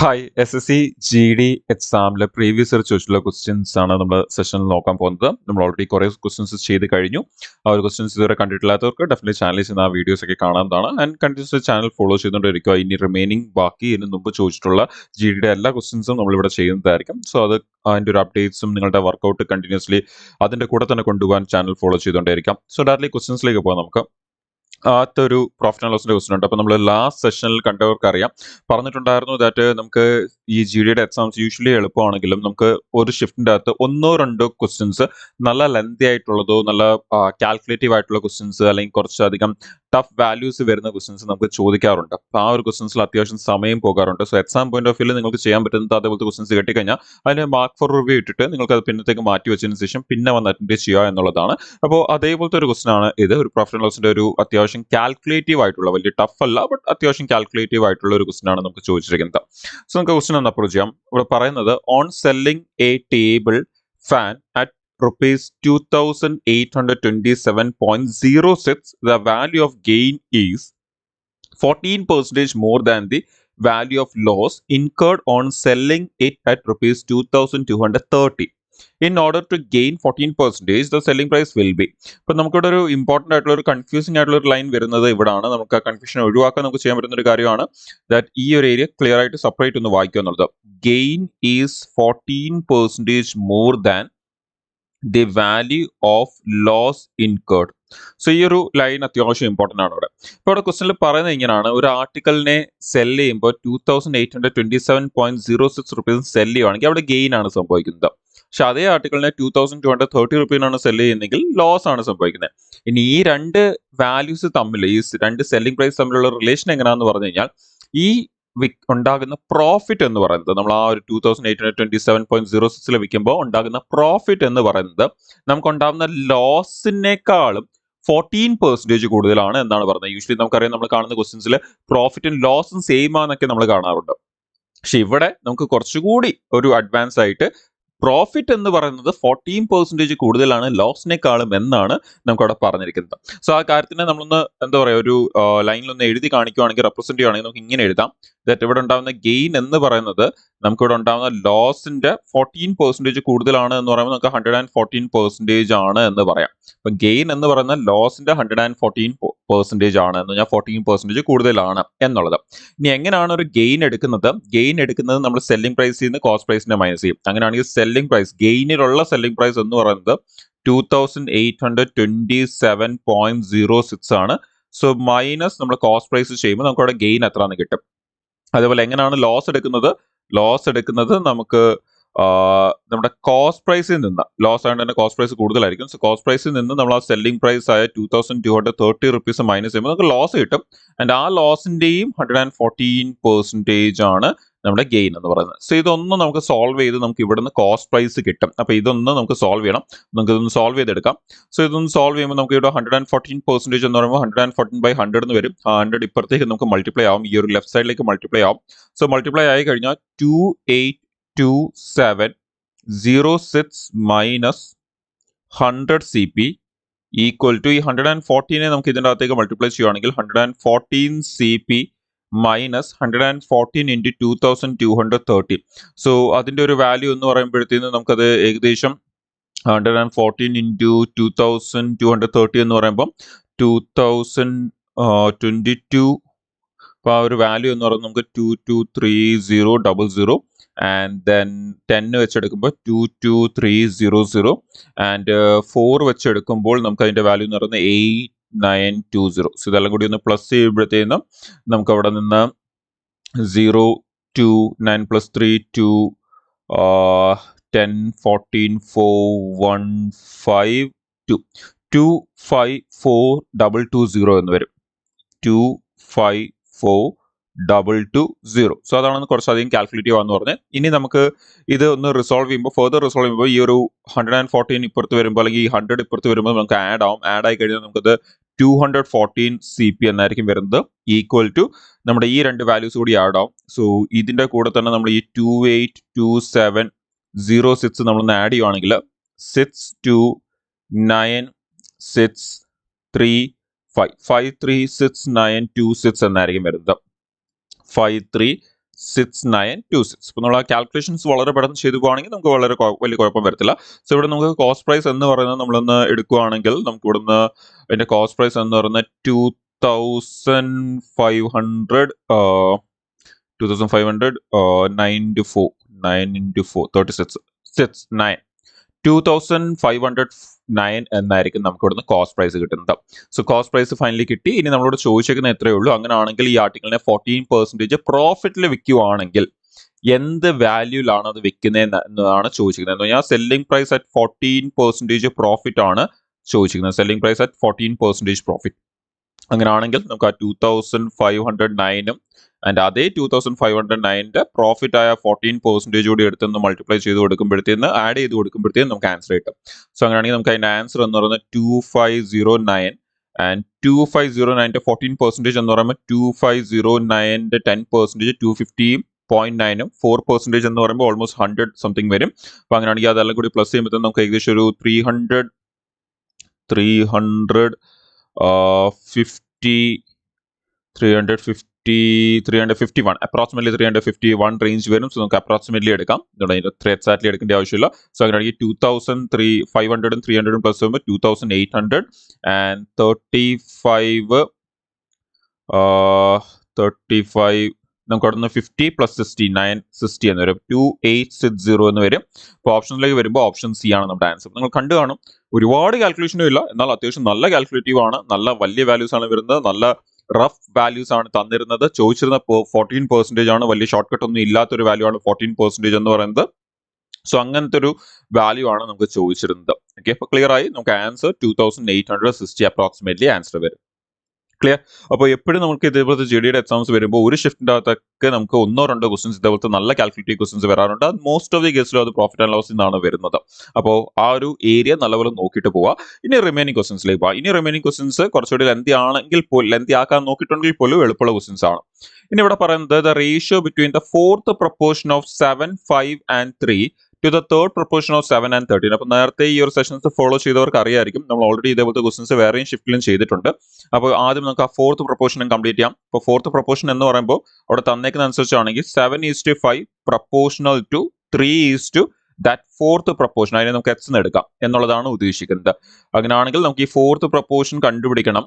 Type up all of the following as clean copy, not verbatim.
Hi SSC GD എക്സാമിലെ previous year ചോദിച്ചിട്ടുള്ള questions ആണ് നമ്മൾ സെഷനിൽ നോക്കാൻ പോകുന്നത്. നമ്മൾ ഓൾറെഡി കുറേ ക്വസ്റ്റ്യൻസ് ചെയ്ത് കഴിഞ്ഞു. ആ ഒരു ക്വസ്റ്റ്യൻസ് ഇതുവരെ കണ്ടിട്ടില്ലാത്തവർക്ക് ഡെഫിനറ്റ്ലി ചാനലിൽ ചെന്ന് ആ വീഡിയോസ് ഒക്കെ കാണാവുന്നതാണ്. ആൻഡ് കണ്ടിന്യൂസ് ചാനൽ ഫോളോ ചെയ്തുകൊണ്ടിരിക്കുക. ഇനി റിമൈനിങ് ബാക്കി ഇതിന് മുമ്പ് ചോദിച്ചിട്ടുള്ള GDയുടെ എല്ലാ ക്വസ്റ്റ്യൻസും നമ്മളിവിടെ ചെയ്യുന്നതായിരിക്കും. സോ അത് അതിൻ്റെ ഒരു അപ്ഡേറ്റ്സും നിങ്ങളുടെ വർക്കൗട്ട് കണ്ടിന്യൂസ്ലി അതിൻ്റെ കൂടെ തന്നെ കൊണ്ടുപോകാൻ ചാനൽ ഫോളോ ചെയ്തുകൊണ്ടിരിക്കാം. സോ ഡയറക്റ്റ്ലി ക്വസ്റ്റ്യൻസിലേക്ക് പോകാം നമുക്ക്. ആദ്യത്തെ ഒരു പ്രോഫിറ്റ് ആൻഡ് ലോസിന്റെ ക്വസ്റ്റൻ ഉണ്ട്. അപ്പോൾ നമ്മൾ ലാസ്റ്റ് സെഷനിൽ കണ്ടവർക്ക് അറിയാം, പറഞ്ഞിട്ടുണ്ടായിരുന്നു ദാറ്റ് നമുക്ക് ഈ GDയുടെ എക്സാംസ് യൂഷ്വലി എളുപ്പമാണെങ്കിലും നമുക്ക് ഒരു ഷിഫ്റ്റിന്റെ അകത്ത് ഒന്നോ രണ്ടോ ക്വസ്റ്റ്യൻസ് നല്ല ലെന്തി ആയിട്ടുള്ളതോ നല്ല കാൽക്കുലേറ്റീവ് ആയിട്ടുള്ള ക്വസ്റ്റ്യൻസ് അല്ലെങ്കിൽ കുറച്ചധികം ടഫ് വാല്യൂസ് വരുന്ന ക്വസ്റ്റ്യൻസ് നമുക്ക് ചോദിക്കാറുണ്ട്. അപ്പോൾ ആ ഒരു ക്വസ്റ്റ്യൻസിൽ അത്യാവശ്യം സമയം പോകാറുണ്ട്. സോ എക്സാം പോയിന്റ് ഓഫ് വ്യൂവിൽ നിങ്ങൾക്ക് ചെയ്യാൻ പറ്റുന്നത് അതേപോലത്തെ ക്വസ്റ്റ്യൻസ് കിട്ടിക്കഴിഞ്ഞാൽ അതിന് മാർക്ക് ഫോർ റിവ്യൂ ഇട്ടിട്ട് നിങ്ങൾക്ക് അത് പിന്നത്തേക്ക് മാറ്റി വെച്ചതിന് ശേഷം പിന്നെ വന്ന് അറ്റൻഡ് ചെയ്യുക എന്നുള്ളതാണ്. അപ്പോൾ അതേപോലത്തെ ഒരു ക്വസ്റ്റൻ ആണ് ഇത്. ഒരു പ്രോഫിറ്റ് ആൻഡ് ലോസിന്റെ ഒരു അത്യാവശ്യം കാൽക്കുലേറ്റീവ് ആയിട്ടുള്ള, വലിയ ടഫ് അല്ല ബട്ട് അത്യാവശ്യം കാൽക്കുലേറ്റീവ് ആയിട്ടുള്ള ഒരു ക്വസ്റ്റൻ ആണ് നമുക്ക് ചോദിച്ചിരിക്കുന്നത്. സോ നമുക്ക് ക്വസ്റ്റൻ ഒന്ന് അപ്രോച്ച് ചെയ്യാം. ഇവിടെ പറയുന്നത് on selling A table fan at rupees 2827.06, the value of gain is 14% more than the value of loss incurred on selling it at rupees 2230. In order to gain 14%, the selling price will be. ഇപ്പൊ നമുക്കിവിടെ ഒരു important ആയിട്ടുള്ള ഒരു confusing ആയിട്ടുള്ള ഒരു line വരുന്നത് ഇവിടാണ്. നമുക്ക് ആ കൺഫ്യൂഷൻ ഒഴിവാക്കാൻ നമുക്ക് ചെയ്യാൻ പറ്റുന്ന ഒരു കാര്യമാണ് ദാറ്റ് ഈ ഒരു ഏരിയ ക്ലിയർ ആയിട്ട് സെപ്പറേറ്റ് ഒന്ന് വായിക്കുക എന്നുള്ളത്. Gain is 14% more than the value of loss incurred. So ഈ ഒരു ലൈൻ അത്യാവശ്യം ഇമ്പോർട്ടൻ്റ് ആണ് ഇവിടെ. ഇപ്പോൾ ഇവിടെ ക്വസ്റ്റനിൽ പറയുന്നത് ഇങ്ങനെയാണ്: ഒരു ആർട്ടിക്കലിനെ സെല് ചെയ്യുമ്പോൾ 2827.06 റുപ്പീസ് സെല് ചെയ്യുവാണെങ്കിൽ അവിടെ ഗെയിൻ ആണ് സംഭവിക്കുന്നത്. പക്ഷെ അതേ ആർട്ടിക്കലിനെ 2230 റുപ്പീനാണ് സെല് ചെയ്യുന്നതെങ്കിൽ ലോസ് ആണ് സംഭവിക്കുന്നത്. ഇനി ഈ രണ്ട് വാല്യൂസ് തമ്മിൽ, ഈ രണ്ട് സെല്ലിംഗ് പ്രൈസ് തമ്മിലുള്ള റിലേഷൻ എങ്ങനെയാണെന്ന് പറഞ്ഞു കഴിഞ്ഞാൽ ഈ ഉണ്ടാകുന്ന പ്രോഫിറ്റ് എന്ന് പറയുന്നത്, നമ്മൾ ആ ഒരു 2827.06 വിൽക്കുമ്പോൾ ഉണ്ടാകുന്ന പ്രോഫിറ്റ് എന്ന് പറയുന്നത് നമുക്ക് ഉണ്ടാകുന്ന ലോസിനേക്കാളും 14% കൂടുതലാണ് എന്നാണ് പറയുന്നത്. യൂഷ്വലി നമുക്കറിയാം, നമ്മൾ കാണുന്ന ക്വസ്റ്റ്യൻസിൽ പ്രോഫിറ്റും ലോസും സെയിം ആണെന്നൊക്കെ നമ്മൾ കാണാറുണ്ട്. പക്ഷെ ഇവിടെ നമുക്ക് കുറച്ചുകൂടി ഒരു അഡ്വാൻസ് ആയിട്ട് പ്രോഫിറ്റ് എന്ന് പറയുന്നത് 14% കൂടുതലാണ് ലോസിനേക്കാളും എന്നാണ് നമുക്ക് അവിടെ പറഞ്ഞിരിക്കുന്നത്. സോ ആ കാര്യത്തിനെ നമ്മളൊന്ന് എന്താ പറയുക, ഒരു ലൈനിലൊന്ന് എഴുതി കാണിക്കുകയാണെങ്കിൽ, റെപ്രസെന്റ് ചെയ്യുകയാണെങ്കിൽ നമുക്ക് ഇങ്ങനെ എഴുതാം: ദാറ്റ് ഇവിടെ ഉണ്ടാകുന്ന ഗെയിൻ എന്ന് പറയുന്നത് നമുക്കിവിടെ ഉണ്ടാകുന്ന ലോസിന്റെ 14% കൂടുതലാണ് എന്ന് പറയുമ്പോൾ നമുക്ക് 114% ആണ് എന്ന് പറയാം. അപ്പൊ ഗെയിൻ എന്ന് പറയുന്ന ലോസിന്റെ 114% ആണ് എന്ന് പറഞ്ഞാൽ 14% കൂടുതലാണ് എന്നുള്ളത്. ഇനി എങ്ങനെയാണ് ഒരു ഗെയിൻ എടുക്കുന്നത്? ഗെയിൻ എടുക്കുന്നത് നമ്മൾ സെല്ലിംഗ് പ്രൈസിൽ നിന്ന് കോസ്റ്റ് പ്രൈസിനെ മൈനസ് ചെയ്യും. അങ്ങനെയാണെങ്കിൽ സെല്ലിംഗ് പ്രൈസ്, ഗെയിനിലുള്ള സെല്ലിംഗ് പ്രൈസ് എന്ന് പറയുന്നത് 2827.06 ആണ്. സോ മൈനസ് നമ്മൾ കോസ്റ്റ് പ്രൈസ് ചെയ്യുമ്പോൾ നമുക്ക് അവിടെ ഗെയിൻ എത്രയാണെന്ന് കിട്ടും. അതേപോലെ എങ്ങനെയാണ് ലോസ് എടുക്കുന്നത്? ലോസ് എടുക്കുന്നത് നമുക്ക് നമ്മുടെ കോസ്റ്റ് പ്രൈസിൽ നിന്ന്, ലോസ് ആയതുകൊണ്ട് തന്നെ കോസ്റ്റ് പ്രൈസ് കൂടുതലായിരിക്കും. സോ കോസ്റ്റ് പ്രൈസിൽ നിന്ന് നമ്മൾ ആ സെല്ലിംഗ് പ്രൈസ് ആയ 2230 റുപ്പീസ് മൈനസ് ചെയ്യുമ്പോൾ നമുക്ക് ലോസ് കിട്ടും. ആൻഡ് ആ ലോസിന്റെയും 114% ആണ് നമ്മുടെ ഗെയിൻ എന്ന് പറയുന്നത്. സോ ഇതൊന്ന് നമുക്ക് സോൾവ് ചെയ്ത് നമുക്ക് ഇവിടുന്ന് കോസ്റ്റ് പ്രൈസ് കിട്ടും. അപ്പൊ ഇതൊന്ന് നമുക്ക് സോൾവ് ചെയ്യണം. നമുക്ക് ഇതൊന്ന് സോൾവ് ചെയ്തെടുക്കാം. സോ ഇതൊന്ന് സോൾവ് ചെയ്യുമ്പോൾ നമുക്ക് ഇവിടെ 114% എന്ന് പറയുമ്പോൾ 114/100 എന്ന് വരും. ആ 100 ഇപ്പുറത്തേക്ക് നമുക്ക് മൾട്ടിപ്ലൈ ആവും, ഈ ഒരു ലെഫ്റ്റ് സൈഡിലേക്ക് മൾട്ടിപ്ലൈ ആവും. സോ മൾട്ടിപ്ലൈ ആയി കഴിഞ്ഞാൽ 282706 മൈനസ് 100 CP ഈക്വൽ ടു, ഈ 114നെ നമുക്ക് ഇതിൻ്റെ അകത്തേക്ക് മൾട്ടിപ്ലൈ ചെയ്യുകയാണെങ്കിൽ 114 CP മൈനസ് 114 ഇൻറ്റു 2230. സോ അതിൻ്റെ ഒരു വാല്യൂ എന്ന് പറയുമ്പോഴത്തേന് നമുക്കത് ഏകദേശം 114 ഇൻറ്റു 2230 എന്ന് പറയുമ്പം 2022. അപ്പോൾ ആ ഒരു വാല്യൂ എന്ന് പറയുന്നത് നമുക്ക് 223000 ആൻഡ് ദെൻ 10 വെച്ചെടുക്കുമ്പോൾ 22300 ആൻഡ് 4 വെച്ചെടുക്കുമ്പോൾ നമുക്ക് അതിൻ്റെ വാല്യൂ എന്ന് പറയുന്നത് 8920. സോ ഇതെല്ലാം കൂടി ഒന്ന് പ്ലസ് ചെയ്യുമ്പോഴത്തേനും നമുക്ക് അവിടെ നിന്ന് 0 2 9 + 3 2 10 14 4 1 5 2 254220 എന്ന് വരും. 254220. സോ അതാണ് കുറച്ചധികം കാൽക്കുലേറ്റീവ് ആണെന്ന് പറഞ്ഞത്. ഇനി നമുക്ക് ഇത് ഒന്ന് റിസോൾവ് ചെയ്യുമ്പോൾ, ഫർദർ റിസോൾവ് ചെയ്യുമ്പോൾ ഈ ഒരു 114 ഇപ്പുറത്ത് വരുമ്പോൾ അല്ലെങ്കിൽ ഈ 100 ഇപ്പുറത്ത് വരുമ്പോൾ നമുക്ക് ആഡ് ആവും. ആഡ് ആയി കഴിഞ്ഞാൽ നമുക്കത് 214 CP എന്നായിരിക്കും വരുന്നത്, ഈക്വൽ ടു നമ്മുടെ ഈ രണ്ട് വാല്യൂസ് കൂടി ആഡ് ആവും. സോ ഇതിന്റെ കൂടെ തന്നെ നമ്മൾ ഈ 282706 നമ്മളൊന്ന് ആഡ് ചെയ്യുവാണെങ്കിൽ 62963 5366926 എന്നായിരിക്കും വരുന്നത്. 5366926 6926. അപ്പോൾ നമ്മൾ ആ കാൽക്കുലേഷൻസ് വളരെ പെട്ടെന്ന് ചെയ്തു പോകുകയാണെങ്കിൽ നമുക്ക് വളരെ വലിയ കുഴപ്പം വരത്തില്ല. സോ ഇവിടെ നമുക്ക് കോസ്റ്റ് പ്രൈസ് എന്ന് പറയുന്നത് നമ്മളൊന്ന് എടുക്കുകയാണെങ്കിൽ നമുക്ക് ഇവിടുന്ന് അതിന്റെ കോസ്റ്റ് പ്രൈസ് എന്ന് പറയുന്നത് 2500 9 to 4 9 into 4 36 9 2509 എന്നായിരിക്കും നമുക്ക് ഇവിടുന്ന് കോസ്റ്റ് പ്രൈസ് കിട്ടുന്നത്. സോ കോസ്റ്റ് പ്രൈസ് ഫൈനലി കിട്ടി. ഇനി നമ്മളോട് ചോദിച്ചേക്കുന്നത് എത്രയേ ഉള്ളൂ. അങ്ങനെയാണെങ്കിൽ ഈ ആർട്ടിക്കിളിനെ 14% പ്രോഫിറ്റിൽ വിൽക്കുകയാണെങ്കിൽ എന്ത് വാല്യൂലാണ് അത് വിൽക്കുന്നത് എന്നതാണ് ചോദിച്ചിരിക്കുന്നത്. എന്ന് പറഞ്ഞാൽ സെല്ലിംഗ് പ്രൈസ് അറ്റ് 14% പ്രോഫിറ്റ് ആണ് ചോദിച്ചിരിക്കുന്നത്. Selling price at 14% profit. അങ്ങനെയാണെങ്കിൽ നമുക്ക് ആ 2509 ആൻഡ് അതേ 2509 പ്രോഫിറ്റ് ആയ 14% കൂടി എടുത്തൊന്ന് മൾട്ടിപ്ലൈ ചെയ്ത് കൊടുക്കുമ്പോഴത്തേന്ന് ആഡ് ചെയ്ത് കൊടുക്കുമ്പോഴത്തേന്ന് നമുക്ക് ആൻസർ കിട്ടും. സോ അങ്ങനെയാണെങ്കിൽ നമുക്ക് അതിന്റെ ആൻസർ എന്ന് പറയുന്നത് 2509 ആൻഡ് 2509 14% എന്ന് പറയുമ്പോൾ 2509 10% 250.9 4% എന്ന് പറയുമ്പോൾ ഓൾമോസ്റ്റ് 100 സംതിങ് വരും. അപ്പൊ അങ്ങനെയാണെങ്കിൽ അതെല്ലാം കൂടി പ്ലസ് ചെയ്യുമ്പോൾ നമുക്ക് ഏകദേശം ഒരു 351 അപ്രോക്സിമേറ്റ്ലി 351 റേഞ്ച് വരും. സോ നമുക്ക് അപ്രോക്സിമേറ്റ്ലി എടുക്കാം, എക്സാക്ട്ലി എടുക്കേണ്ട ആവശ്യമില്ല. സോ അങ്ങനെയാണെങ്കിൽ 2500 300 പ്ലസ് ചെയ്യുമ്പോൾ 2800 ആൻഡ് 35 നമുക്ക് അവിടെ നിന്ന് 50 പ്ലസ് 60 എന്ന് വരും, 2860 എന്ന് വരും. അപ്പോൾ ഓപ്ഷനിലേക്ക് വരുമ്പോൾ ഓപ്ഷൻ സി ആണ് നമ്മുടെ ആൻസർ. നിങ്ങൾ കണ്ടു കാണും, ഒരുപാട് കാൽക്കുലേഷനും ഇല്ല, എന്നാൽ അത്യാവശ്യം നല്ല കാൽക്കുലേറ്റീവ് ആണ്, നല്ല വലിയ വാല്യൂസ് ആണ് വരുന്നത്, നല്ല റഫ് വാല്യൂസ് ആണ് തന്നിരുന്നത്. ചോദിച്ചിരുന്ന 14% ആണ്, വലിയ ഷോർട്ട് കട്ട് ഒന്നും ഇല്ലാത്തൊരു വാല്യൂ ആണ് 14% എന്ന് പറയുന്നത്. സോ അങ്ങനത്തെ ഒരു വാല്യൂ ആണ് നമുക്ക് ചോദിച്ചിരുന്നത്. ഓക്കെ, അപ്പോൾ ക്ലിയർ ആയി. നമുക്ക് ആൻസർ 2860 അപ്രോക്സിമേറ്റ്ലി ആൻസർ വരും. ക്ലിയർ. അപ്പോൾ എപ്പോഴും നമുക്ക് ഇതേപോലത്തെ ജിഡിയുടെ എക്സാംസ് വരുമ്പോൾ ഒരു ഷിഫ്റ്റിന്റെ അകത്തൊക്കെ നമുക്ക് 1-2 ക്വസ്റ്റൻസ് ഇതേപോലത്തെ നല്ല കാൽക്കുലേറ്റീവ് ക്വസ്റ്റൻസ് വരാറുണ്ട്. മോസ്റ്റ് ഓഫ് ദി കേസിലും അത് പ്രോഫിറ്റ് ആൻഡ് ലോസിൽ നിന്നാണ് വരുന്നത്. അപ്പോൾ ആ ഒരു ഏരിയ നല്ലപോലെ നോക്കിയിട്ട് പോവുക. ഇനി റിമൈനിങ് ക്വസ്റ്റൻസിലേക്ക് പോവാം. ഇനി റിമൈനിങ് ക്വസ്റ്റൻസ് കുറച്ചുകൂടി ലെന്തി ആണെങ്കിൽ പോലും, ലെന്തി ആക്കാൻ നോക്കിയിട്ടുണ്ടെങ്കിൽ പോലും എളുപ്പമുള്ള ക്വസ്റ്റൻസ് ആണ്. ഇനി ഇവിടെ പറയുന്നത് the ratio between the fourth proportion of 7, 5 and 3 to the third proportion of 7 and 13. അപ്പോൾ നേരത്തെ ഈ ഒരു സെഷൻസ് ഫോളോ ചെയ്തവർക്ക് അറിയായിരിക്കും, നമ്മൾ ഓൾറെഡി ഇതേപോലത്തെ ക്വസ്റ്റൻസ് വേറെയും ഷിഫ്റ്റിലും ചെയ്തിട്ടുണ്ട്. അപ്പോൾ ആദ്യം നമുക്ക് ആ ഫോർത്ത് പ്രൊപ്പോർഷനും കംപ്ലീറ്റ് ചെയ്യാം. അപ്പോൾ ഫോർത്ത് പ്രൊപ്പോർഷൻ എന്ന് പറയുമ്പോൾ അവിടെ തന്നേക്കുന്ന അനുസരിച്ചാണെങ്കിൽ 7:5 proportional to 3 that fourth proportion, അതിനെ നമുക്ക് എക്സ് എന്ന് എടുക്കാം എന്നുള്ളതാണ് ഉദ്ദേശിക്കുന്നത്. അങ്ങനെയാണെങ്കിൽ നമുക്ക് ഈ ഫോർത്ത് പ്രൊപ്പോർഷൻ കണ്ടുപിടിക്കണം.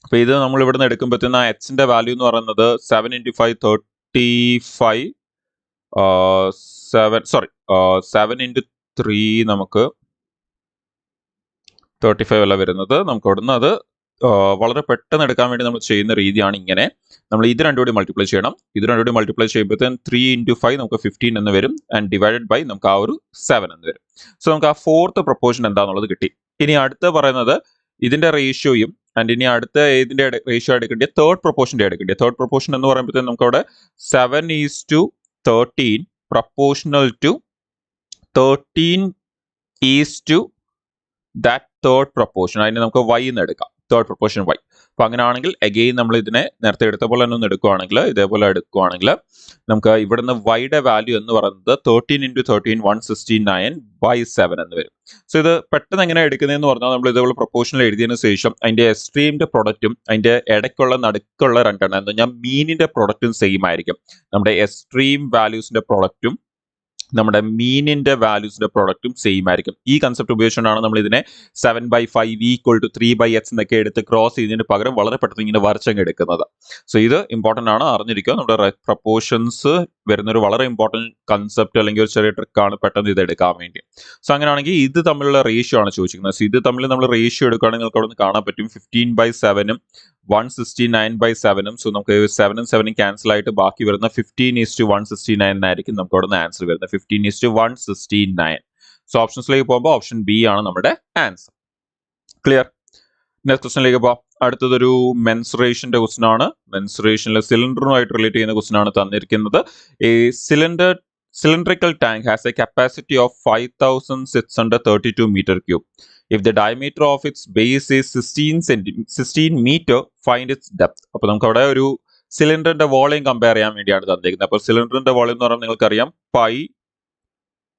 അപ്പോൾ ഇത് നമ്മൾ ഇവിടുന്ന് എടുക്കുമ്പോഴത്തേന് എക്സിന്റെ വാല്യൂ എന്ന് പറയുന്നത് 7 into 5 35 7 into 3 നമുക്ക് 35 അല്ല വരുന്നത്. നമുക്ക് അവിടുന്ന് അത് വളരെ പെട്ടെന്ന് എടുക്കാൻ വേണ്ടി നമ്മൾ ചെയ്യുന്ന രീതിയാണ് ഇങ്ങനെ. നമ്മൾ ഇത് രണ്ടും കൂടി മൾട്ടിപ്ലൈ ചെയ്യണം. ഇത് രണ്ടും കൂടി മൾട്ടിപ്ലൈ ചെയ്യുമ്പോഴത്തേന് 3 into 5 നമുക്ക് 15 എന്ന് വരും, ആൻഡ് ഡിവൈഡഡ് ബൈ നമുക്ക് ആ ഒരു 7 എന്ന് വരും. സോ നമുക്ക് ആ ഫോർത്ത് പ്രൊപ്പോർഷൻ എന്താണെന്നുള്ളത് കിട്ടി. ഇനി അടുത്ത പറയുന്നത് ഇതിന്റെ റേഷ്യോയും, ആൻഡ് ഇനി അടുത്ത ഇതിന്റെ റേഷ്യോ എടുക്കേണ്ടത് തേർഡ് പ്രൊപ്പോർഷന്റെ എടുക്കേണ്ടത്. തേർഡ് പ്രൊപ്പോർഷൻ എന്ന് പറയുമ്പോഴത്തേന് നമുക്ക് അവിടെ 7:13 proportional to 13 that third proportion, അതിനെ നമുക്ക് y എന്ന് എടുക്കാം, തേർഡ് പ്രൊപ്പോർഷൻ y. അപ്പൊ അങ്ങനെയാണെങ്കിൽ അഗെയിൻ നമ്മൾ ഇതിനെ നേരത്തെ എടുത്ത പോലെ തന്നെ ഒന്ന് എടുക്കുകയാണെങ്കിൽ, ഇതേപോലെ എടുക്കുകയാണെങ്കിൽ നമുക്ക് ഇവിടുന്ന് വൈയുടെ വാല്യൂ എന്ന് പറയുന്നത് 13 into 13 169/7 എന്ന് വരും. സോ ഇത് പെട്ടെന്ന് എങ്ങനെ എടുക്കുന്നതെന്ന് പറഞ്ഞാൽ നമ്മൾ ഇതേപോലെ പ്രൊപ്പോർഷനിൽ എഴുതിയതിനു ശേഷം അതിന്റെ എക്സ്ട്രീമിന്റെ പ്രൊഡക്റ്റും അതിന്റെ ഇടയ്ക്കുള്ള നടുക്കുള്ള രണ്ടെണ്ണം എന്ന് പറഞ്ഞാൽ മീനിന്റെ പ്രൊഡക്റ്റും സെയിം ആയിരിക്കും. നമ്മുടെ എക്സ്ട്രീം വാല്യൂസിന്റെ പ്രൊഡക്റ്റും നമ്മുടെ മീനിന്റെ വാല്യൂസിന്റെ പ്രൊഡക്റ്റും സെയിം ആയിരിക്കും. ഈ കൺസെപ്റ്റ് ഉപയോഗിച്ചുകൊണ്ടാണ് നമ്മൾ ഇതിനെ 7/5 = 3/x എന്നൊക്കെ എടുത്ത് ക്രോസ് ചെയ്യുന്നതിന് പകരം വളരെ പെട്ടെന്ന് ഇങ്ങനെ വരച്ചങ്ങ് എടുക്കുന്നത്. സോ ഇത് ഇമ്പോർട്ടന്റ് ആണ്, അറിഞ്ഞിരിക്കുക. നമ്മുടെ പ്രൊപ്പോർഷൻസ് വരുന്നൊരു വളരെ ഇമ്പോർട്ടന്റ് കൺസെപ്റ്റ് അല്ലെങ്കിൽ ഒരു ചെറിയ ട്രിക്കാണ് പെട്ടെന്ന് ഇത് എടുക്കാൻ വേണ്ടി. സോ അങ്ങനെയാണെങ്കിൽ ഇത് തമ്മിലുള്ള റേഷ്യോ ആണ് ചോദിച്ചിരിക്കുന്നത്. സോ ഇത് തമ്മിൽ നമ്മൾ റേഷ്യോ എടുക്കുകയാണെങ്കിൽ നിങ്ങൾക്ക് അവിടെ നിന്ന് കാണാൻ പറ്റും 15/7 169/7. സോ നമുക്ക് 7 7 ക്യാൻസൽ ആയിട്ട് ബാക്കി വരുന്ന 15:169 എന്നായിരിക്കും നമുക്ക് അവിടെ നിന്ന് ആൻസർ വരുന്നത്. 15:169. സോ ഓപ്ഷൻസിലേക്ക് പോകുമ്പോൾ ഓപ്ഷൻ ബി ആണ് നമ്മുടെ ആൻസർ. ക്ലിയർ. നെക്സ്റ്റ് ക്വസ്റ്റനിലേക്ക് പോകാം. അടുത്തതൊരു മെൻസുറേഷന്റെ ക്വസ്റ്റൻ ആണ്. മെൻസുറേഷനിലെ സിലിണ്ടറുമായിട്ട് റിലേറ്റ് ചെയ്യുന്ന ക്വസ്റ്റൻ ആണ് തന്നിരിക്കുന്നത്. ഈ cylindrical tank has a capacity of 5,632 meter cube. If the diameter of its base is 16 meter, find its depth. അപ്പോൾ നമുക്ക് അവിടെ ഒരു സിലിണ്ടറിന്റെ വോളിയം കമ്പയർ ചെയ്യാൻ വേണ്ടിയാണ് തന്നിരിക്കുന്നത്. അപ്പോൾ സിലിണ്ടറിന്റെ വോളിയം എന്ന് പറഞ്ഞാൽ നിങ്ങൾക്കറിയാം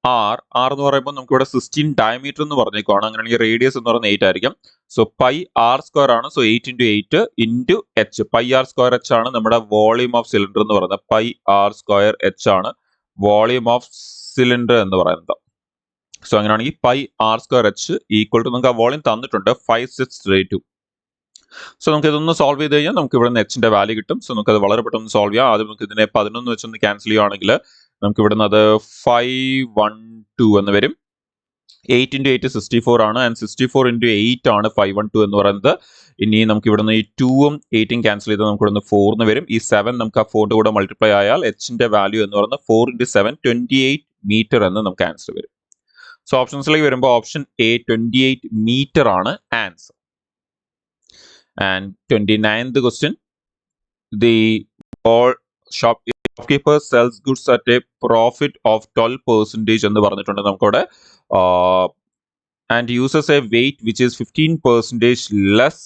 ആർ എന്ന് പറയുമ്പോൾ നമുക്ക് ഇവിടെ 16 ഡയമീറ്റർ എന്ന് പറഞ്ഞേക്കുവാണ്. അങ്ങനെയാണെങ്കിൽ റേഡിയസ് എന്ന് പറയുന്നത് 8 ആയിരിക്കും. സോ പൈ ആർ സ്ക്വയർ ആണ്. So 8 into 8 into H. Pi R square H ആണ് നമ്മുടെ വോളിയം ഓഫ് സിലിണ്ടർ എന്ന് പറയുന്നത്. പൈ ആർ സ്ക്വയർ എച്ച് ആണ് വോളിയം ഓഫ് സിലിണ്ടർ എന്ന് പറയുന്നത്. സോ അങ്ങനെയാണെങ്കിൽ pi R square H equal to നമുക്ക് ആ വോളിയം തന്നിട്ടുണ്ട് 5632. സോ നമുക്ക് ഇതൊന്ന് സോൾവ് ചെയ്ത് കഴിഞ്ഞാൽ നമുക്ക് ഇവിടെ നിന്ന് എച്ചിന്റെ വാല്യൂ കിട്ടും. സോ നമുക്ക് അത് വളരെ പെട്ടെന്ന് സോൾവ് ചെയ്യാം. ആദ്യം നമുക്ക് ഇതിനെ 11 വെച്ചൊന്ന് ക്യാൻസൽ ചെയ്യുകയാണെങ്കിൽ നമുക്ക് ഇവിടെ നിന്ന് അത് 512 എന്ന് വരും. 8 ഇൻറ്റു 8 64 ആണ്. ആൻഡ് 64 ഇൻറ്റു 8 ആണ് 512 എന്ന് പറയുന്നത്. ഇനി നമുക്ക് ഇവിടെ നിന്ന് ഈ 2ഉം 8ഉം ക്യാൻസൽ ചെയ്ത് നമുക്ക് ഇവിടെ നിന്ന് 4 എന്ന് വരും. ഈ 7 നമുക്ക് ആ 4ന്റെ കൂടെ മൾട്ടിപ്ലൈ ആയാൽ എച്ചിന്റെ വാല്യൂ എന്ന് പറയുന്നത് 4 ഇൻറ്റു 7 28 മീറ്റർ എന്ന് നമുക്ക് ആൻസർ വരും. സോ ഓപ്ഷൻസിലേക്ക് വരുമ്പോൾ ഓപ്ഷൻ എ 28 മീറ്റർ ആണ് answer. And 29th question, the shopkeeper sells goods at a profit of 12% എന്ന് പറഞ്ഞിട്ടുണ്ട് നമുക്കവിടെ. And uses a weight which is 15% less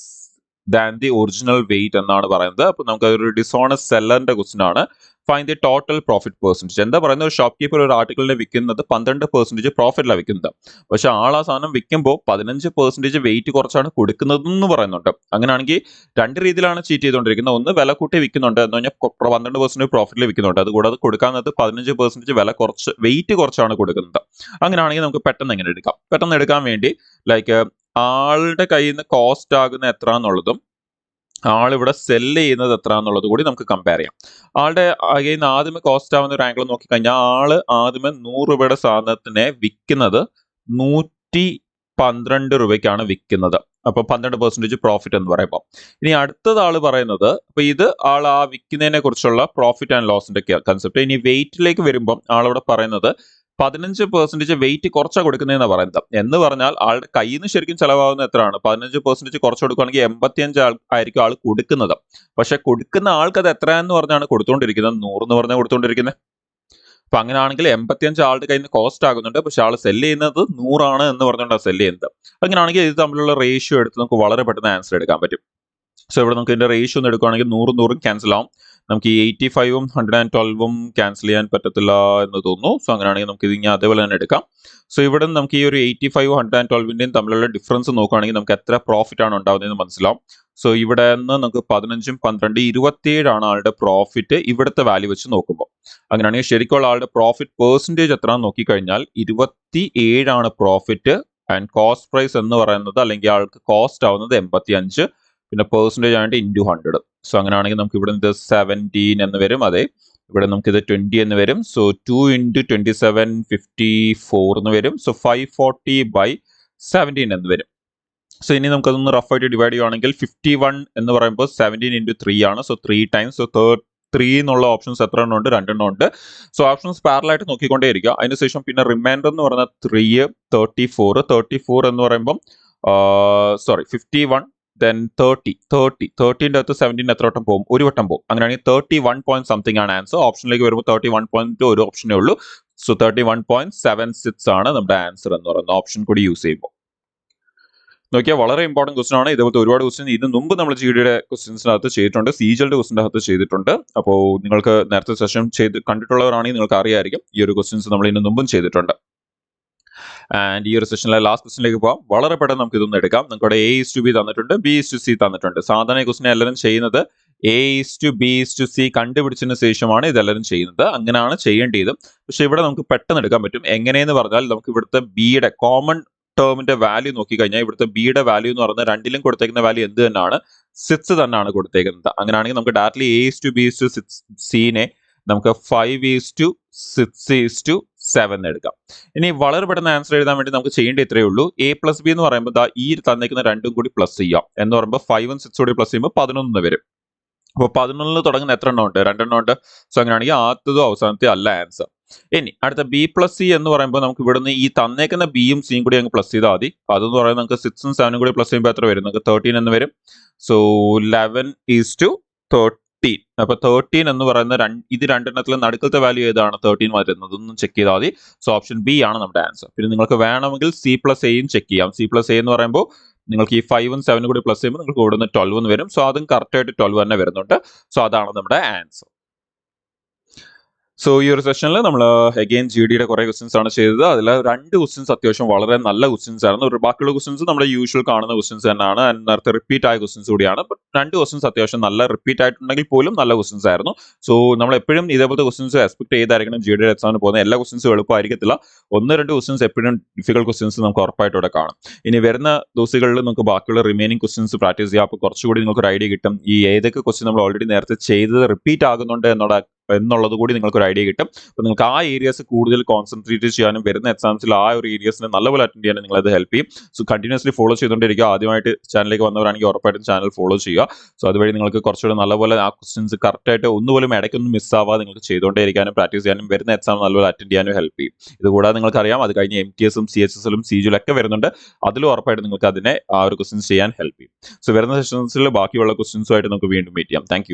than the original weight എന്നാണ് പറയുന്നത്. അപ്പോൾ നമുക്ക് ഒരു ഡിസോണസ്റ്റ് സെല്ലറിന്റെ ക്വസ്റ്റ്യൻ ആണ്. Find the total profit percentage. എന്താ പറയുന്നത്, ഒരു ഷോപ്പ് കീപ്പർ ഒരു ആർട്ടിക്കിളിനെ വിൽക്കുന്നത് 12% പ്രോഫിറ്റിലാണ് വിൽക്കുന്നത്. പക്ഷെ ആൾ ആ സാധനം വിൽക്കുമ്പോൾ 15% വെയിറ്റ് കുറച്ചാണ് കൊടുക്കുന്നതെന്ന് പറയുന്നുണ്ട്. അങ്ങനെയാണെങ്കിൽ രണ്ട് രീതിയിലാണ് ചീറ്റ് ചെയ്തുകൊണ്ടിരിക്കുന്നത്. ഒന്ന് വില കൂട്ടി വിൽക്കുന്നുണ്ട് എന്ന് പറഞ്ഞാൽ 12% പ്രോഫിറ്റിൽ വിൽക്കുന്നുണ്ട്. അതുകൂടാതെ കൊടുക്കാവുന്നത് 15% വില കുറച്ച് വെയിറ്റ് കുറച്ചാണ് കൊടുക്കുന്നത്. അങ്ങനെയാണെങ്കിൽ നമുക്ക് പെട്ടെന്ന് എങ്ങനെ എടുക്കാം? പെട്ടെന്ന് എടുക്കാൻ വേണ്ടി ലൈക്ക് ആളുടെ കയ്യിൽ നിന്ന് കോസ്റ്റ് ആകുന്ന എത്ര എന്നുള്ളതും ആളിവിടെ സെല്ല് ചെയ്യുന്നത് എത്ര എന്നുള്ളത് കൂടി നമുക്ക് കമ്പയർ ചെയ്യാം. ആളുടെ കയ്യിൽ നിന്ന് ആദ്യമേ കോസ്റ്റ് ആവുന്ന ഒരു ആംഗിൾ നോക്കിക്കഴിഞ്ഞാൽ ആള് ആദ്യമേ 100 രൂപയുടെ സാധനത്തിനെ വിൽക്കുന്നത് 112 രൂപയ്ക്കാണ് വിൽക്കുന്നത്. അപ്പൊ 12% പ്രോഫിറ്റ് എന്ന് പറയുമ്പോൾ ഇനി അടുത്തത് ആള് പറയുന്നത്, അപ്പൊ ഇത് ആൾ ആ വിൽക്കുന്നതിനെ കുറിച്ചുള്ള പ്രോഫിറ്റ് ആൻഡ് ലോസിന്റെ കൺസെപ്റ്റ്. ഇനി വെയിറ്റിലേക്ക് വരുമ്പോൾ ആളിവിടെ പറയുന്നത് 15% വെയിറ്റ് കുറച്ചാണ് കൊടുക്കുന്നതെന്ന് പറയുന്നത്. എന്ന് പറഞ്ഞാൽ ആളുടെ കയ്യിൽ നിന്ന് ശരിക്കും ചെലവാകുന്ന എത്രയാണ്? 15% കുറച്ച് കൊടുക്കുകയാണെങ്കിൽ 85 ആയിരിക്കും ആൾ കൊടുക്കുന്നത്. പക്ഷെ കൊടുക്കുന്ന ആൾക്ക് അത് എത്രയെന്ന് പറഞ്ഞാണ് കൊടുത്തുകൊണ്ടിരിക്കുന്നത്? 100 എന്ന് പറഞ്ഞാൽ കൊടുത്തുകൊണ്ടിരിക്കുന്നത്. അപ്പൊ അങ്ങനെയാണെങ്കിൽ 85 ആളുടെ കയ്യിൽ നിന്ന് കോസ്റ്റ് ആകുന്നുണ്ട്. പക്ഷെ ആൾ സെല്ല് ചെയ്യുന്നത് 100 ആണ് എന്ന് പറഞ്ഞുകൊണ്ടാണ് സെല്ല് ചെയ്യുന്നത്. അങ്ങനെയാണെങ്കിൽ ഇത് തമ്മിലുള്ള റേഷ്യോ എടുത്ത് നമുക്ക് വളരെ പെട്ടെന്ന് ആൻസർ എടുക്കാൻ പറ്റും. സോ ഇവിടെ നമുക്ക് ഇതിന്റെ റേഷ്യോ ഒന്ന് എടുക്കുകയാണെങ്കിൽ 100 ക്യാൻസൽ ആവും. നമുക്ക് ഈ 85ഉം 112ഉം ക്യാൻസൽ ചെയ്യാൻ പറ്റത്തില്ല എന്ന് തോന്നുന്നു. സോ അങ്ങനെയാണെങ്കിൽ നമുക്ക് ഇത് ഇനി അതേപോലെ തന്നെ എടുക്കാം. സോ ഇവിടെ നമുക്ക് ഈ ഒരു 85ഉം 112ന്റെയും തമ്മിലുള്ള ഡിഫറൻസ് നോക്കുകയാണെങ്കിൽ നമുക്ക് എത്ര പ്രോഫിറ്റ് ആണ് ഉണ്ടാവുന്നതെന്ന് മനസ്സിലാവും. സോ ഇവിടെ നിന്ന് നമുക്ക് 15ഉം 12 27 ആണ് ആളുടെ പ്രോഫിറ്റ് ഇവിടുത്തെ വാല്യൂ വെച്ച് നോക്കുമ്പോൾ. അങ്ങനെയാണെങ്കിൽ ശരിക്കുള്ള ആളുടെ പ്രോഫിറ്റ് പെർസെൻറ്റേജ് എത്രയാണെന്ന് നോക്കിക്കഴിഞ്ഞാൽ 27 ആണ് പ്രോഫിറ്റ്. ആൻഡ് കോസ്റ്റ് പ്രൈസ് എന്ന് പറയുന്നത് അല്ലെങ്കിൽ ആൾക്ക് കോസ്റ്റ് ആവുന്നത് 85, പിന്നെ പെർസെൻറ്റേജ് ആയിട്ട് ഇൻറ്റു 100. സോ അങ്ങനെയാണെങ്കിൽ നമുക്ക് ഇവിടെ ഇത് 17 എന്ന് വരും. അതെ, ഇവിടെ നമുക്ക് ഇത് 20 എന്ന് വരും. സോ 2 ഇൻറ്റു 27 54 എന്ന് വരും. സോ 540/17 എന്ന് വരും. സോ ഇനി നമുക്കതൊന്ന് റഫായിട്ട് ഡിവൈഡ് ചെയ്യുകയാണെങ്കിൽ 51 എന്ന് പറയുമ്പോൾ 17 ഇൻറ്റു 3 ആണ്. So 3 times. സോ 3 എന്നുള്ള ഓപ്ഷൻസ് എത്ര എണ്ണം ഉണ്ട്? 2 എണ്ണം ഉണ്ട്. സോ ഓപ്ഷൻസ് പാരലായിട്ട് നോക്കിക്കൊണ്ടേ ഇരിക്കുക. അതിനുശേഷം പിന്നെ റിമൈൻഡർ എന്ന് പറയുന്ന 3 34 എന്ന് പറയുമ്പോൾ 51 then 30ന്റെ അകത്ത് 17 എത്ര വട്ടം പോകും? ഒരു വട്ടം പോകും. അങ്ങനെയാണെങ്കിൽ 31 പോയിന്റ് സംതിങ് ആണ് ആൻസർ. ഓപ്ഷനിലേക്ക് വരുമ്പോൾ 31 ഒരു ഓപ്ഷനേ ഉള്ളൂ. സോ 31.76 ആണ് നമ്മുടെ ആൻസർ എന്ന് പറയുന്നത് ഓപ്ഷൻ കൂടി യൂസ് ചെയ്യുമ്പോൾ. നോക്കിയാൽ വളരെ ഇമ്പോർട്ടൻറ്റ് ക്വസ്റ്റൻ ആണ്. ഇതുപോലത്തെ ഒരുപാട് ക്വസ്റ്റ്യൻ ഇതിന് മുമ്പ് നമ്മൾ ജിഡിയുടെ ക്വസ്റ്റ്യൻസിനകത്ത് ചെയ്തിട്ടുണ്ട്, സിജിഎൽന്റെ ക്വസ്റ്റ്യൻ്റെ അകത്ത് ചെയ്തിട്ടുണ്ട്. അപ്പോൾ നിങ്ങൾക്ക് നേരത്തെ സെഷൻ ചെയ്ത് കണ്ടിട്ടുള്ളവരാണെങ്കിൽ നിങ്ങൾക്ക് അറിയായിരിക്കും ഈ ഒരു ക്വസ്റ്റ്യൻസ് നമ്മൾ ഇതിന് മുമ്പും ചെയ്തിട്ടുണ്ട്. ആൻഡ് ഈ ഒരു സെഷനിലെ ലാസ്റ്റ് ക്വസ്റ്റിനിലേക്ക് പോകാം. വളരെ പെട്ടെന്ന് നമുക്ക് ഇതൊന്നും എടുക്കാം. നമുക്കവിടെ A:B തന്നിട്ടുണ്ട്, B:C തന്നിട്ടുണ്ട്. സാധാരണ ഈ ക്വസ്റ്റിനെ എല്ലാവരും ചെയ്യുന്നത് A:B:C കണ്ടുപിടിച്ചതിന് ശേഷമാണ് ഇതെല്ലാവരും ചെയ്യുന്നത്. അങ്ങനെയാണ് ചെയ്യേണ്ടത്. പക്ഷെ ഇവിടെ നമുക്ക് പെട്ടെന്ന് എടുക്കാൻ പറ്റും. എങ്ങനെയെന്ന് പറഞ്ഞാൽ നമുക്ക് ഇവിടുത്തെ ബിയുടെ കോമൺ ടേമിന്റെ വാല്യൂ നോക്കിക്കഴിഞ്ഞാൽ ഇവിടുത്തെ ബിയുടെ വാല്യൂ എന്ന് പറയുന്നത് രണ്ടിലും കൊടുത്തേക്കുന്ന വാല്യൂ എന്ത് തന്നെയാണ്? 6 തന്നെയാണ് കൊടുത്തേക്കുന്നത്. അങ്ങനെയാണെങ്കിൽ നമുക്ക് ഡയറക്ട്ലി A:B:C നമുക്ക് 5:6:7 എടുക്കാം. ഇനി വളരെ പെട്ടെന്ന് ആൻസർ എഴുതാൻ വേണ്ടി നമുക്ക് ചെയ്യേണ്ട ഇത്രയേ ഉള്ളൂ. A+B എന്ന് പറയുമ്പോൾ ഈ തന്നിരിക്കുന്ന രണ്ടും കൂടി പ്ലസ് ചെയ്യാം. എന്ന് പറയുമ്പോൾ 5ഉം 6ഉം കൂടി പ്ലസ് ചെയ്യുമ്പോൾ 11 വരും. അപ്പോൾ 11 തുടങ്ങുന്ന എത്ര എണ്ണം ഉണ്ട്? 2 എണ്ണം ഉണ്ട്. സോ അങ്ങനെയാണെങ്കിൽ ആദ്യത്തതും അവസാനത്തെ അല്ല ആൻസർ. ഇനി അടുത്ത B+C എന്ന് പറയുമ്പോൾ നമുക്ക് ഇവിടുന്ന് ഈ തന്നേക്കുന്ന ബിയും സിയും കൂടി അങ്ങ് പ്ലസ് ചെയ്താൽ മതി. അതെന്ന് പറയുന്നത് നമുക്ക് 6ഉം 7ഉം കൂടി പ്ലസ് ചെയ്യുമ്പോൾ എത്ര വരും? നമുക്ക് 13 എന്ന് വരും. സോ 11:13. അപ്പൊ 13 എന്ന് പറയുന്ന ഇത് രണ്ടെണ്ണത്തിൽ നടുക്കത്തെ വാല്യൂ ഏതാണ്? 13 വരുന്നത്. ഒന്നും ചെക്ക് ചെയ്താൽ മതി. സോ ഓപ്ഷൻ ബി ആണ് നമ്മുടെ ആൻസർ. പിന്നെ നിങ്ങൾക്ക് വേണമെങ്കിൽ C+Aയും ചെക്ക് ചെയ്യാം. C+A എന്ന് പറയുമ്പോൾ നിങ്ങൾക്ക് ഈ 5ഉം 7ഉം കൂടി പ്ലസ് ചെയ്യുമ്പോൾ നിങ്ങൾക്ക് ഇവിടുന്ന് 12 എന്ന് വരും. സോ അതും കറക്റ്റ് ആയിട്ട് 12 തന്നെ വരുന്നുണ്ട്. സോ അതാണ് നമ്മുടെ ആൻസർ. സോ ഈ ഒരു സെഷനിൽ നമ്മൾ അഗെയിൻ ജി ഡിയുടെ കുറെ ക്വസ്റ്റ്യൻസ് ആണ് ചെയ്തത്. അതിൽ 2 ക്വസ്റ്റ്യൻസ് അത്യാവശ്യം വളരെ നല്ല ക്വസ്റ്റ്യൻസ് ആയിരുന്നു. ബാക്കിയുള്ള ക്വസ്റ്റ്യൻസ് നമ്മുടെ യൂഷ്വൽ കാണുന്ന ക്വസ്റ്റ്യൻസ് തന്നെയാണ്. And നേരത്തെ റിപ്പീറ്റ് ആയ ക്വസ്റ്റ്യൻസ് കൂടിയാണ്. ബട്ട് 2 ക്വസ്റ്റ്യൻസ് അത്യാവശ്യം നല്ല റിപ്പീറ്റ് ആയിട്ടുണ്ടെങ്കിൽ പോലും നല്ല ക്വസ്റ്റ്യൻസ് ആയിരുന്നു. സോ നമ്മൾ എപ്പോഴും ഇതേപോലത്തെ ക്വസ്റ്റ്യൻസ് എക്സ്പെക്ട് ചെയ്തായിരിക്കണം ജി ഡിയുടെ എക്സാമിന് പോകുന്നത്. എല്ലാ ക്വസ്റ്റ്യൻസും എളുപ്പമായിരിക്കത്തില്ല. 1-2 ക്വസ്റ്റ്യൻസ് എപ്പോഴും ഡിഫിക്കൽട്ട് ക്വസ്റ്റ്യൻസ് നമുക്ക് ഉറപ്പായിട്ട് ഇവിടെ കാണും. ഇനി വരുന്ന ദിവസങ്ങളിൽ നമുക്ക് ബാക്കിയുള്ള റിമൈനിങ് ക്വസ്റ്റ്യൻസ് പ്രാക്ടീസ് ചെയ്യാം. അപ്പോൾ കുറച്ചുകൂടി നിങ്ങൾക്ക് ഒരു ഐഡിയ കിട്ടും. ഈ ഏതൊക്കെ ക്വസ്റ്റ്യൻ നമ്മൾ ഓൾറെഡി നേരത്തെ ചെയ്തത് റിപ്പീറ്റ് ആകുന്നുണ്ട് എന്നുള്ളത് കൂടി നിങ്ങൾക്ക് ഒരു ഐഡിയ കിട്ടും. അപ്പോൾ നിങ്ങൾക്ക് ആ ഏരിയാസ് കൂടുതൽ കോൺസെൻട്രേറ്റ് ചെയ്യാനും വരുന്ന എക്സാംസിൽ ആ ഒരു ഏരിയസിനെ നല്ലപോലെ അറ്റൻഡ് ചെയ്യാനും നിങ്ങളത് ഹെൽപ്പ് ചെയ്യും. സോ കണ്ടിന്യൂസ്ലി ഫോളോ ചെയ്തുകൊണ്ടിരിക്കുക. ആദ്യമായിട്ട് ചാനലിലേക്ക് വന്നവരാണെങ്കിൽ ഉറപ്പായിട്ടും ചാനൽ ഫോളോ ചെയ്യുക. സോ അതുവഴി നിങ്ങൾക്ക് കുറച്ചുകൂടി നല്ലപോലെ ആ ക്വസ്റ്റ്യൻസ് കറക്റ്റായിട്ട് ഒന്നുപോലും ഇടയ്ക്കൊന്നും മിസ്സാവാതെ നിങ്ങൾക്ക് ചെയ്തുകൊണ്ടേയിരിക്കാനും പ്രാക്ടീസ് ചെയ്യാനും വരുന്ന എക്സാം നല്ലപോലെ അറ്റൻഡ് ചെയ്യാനും ഹെൽപ്പ് ചെയ്യും. ഇതുകൂടാതെ നിങ്ങൾക്കറിയാം അത് കഴിഞ്ഞ് MTSഉം CHSലും CGലും ഒക്കെ വരുന്നുണ്ട്. അതിലും ഉറപ്പായിട്ട് നിങ്ങൾക്ക് അതിനെ ആ ഒരു ക്വസ്റ്റ്യൻസ് ചെയ്യാൻ ഹെൽപ്പ് ചെയ്യും. സോ വരുന്ന സെഷൻസിൽ ബാക്കിയുള്ള ക്വസ്റ്റ്യൻസുമായിട്ട് നമുക്ക് വീണ്ടും മീറ്റ് ചെയ്യാം. Thank you.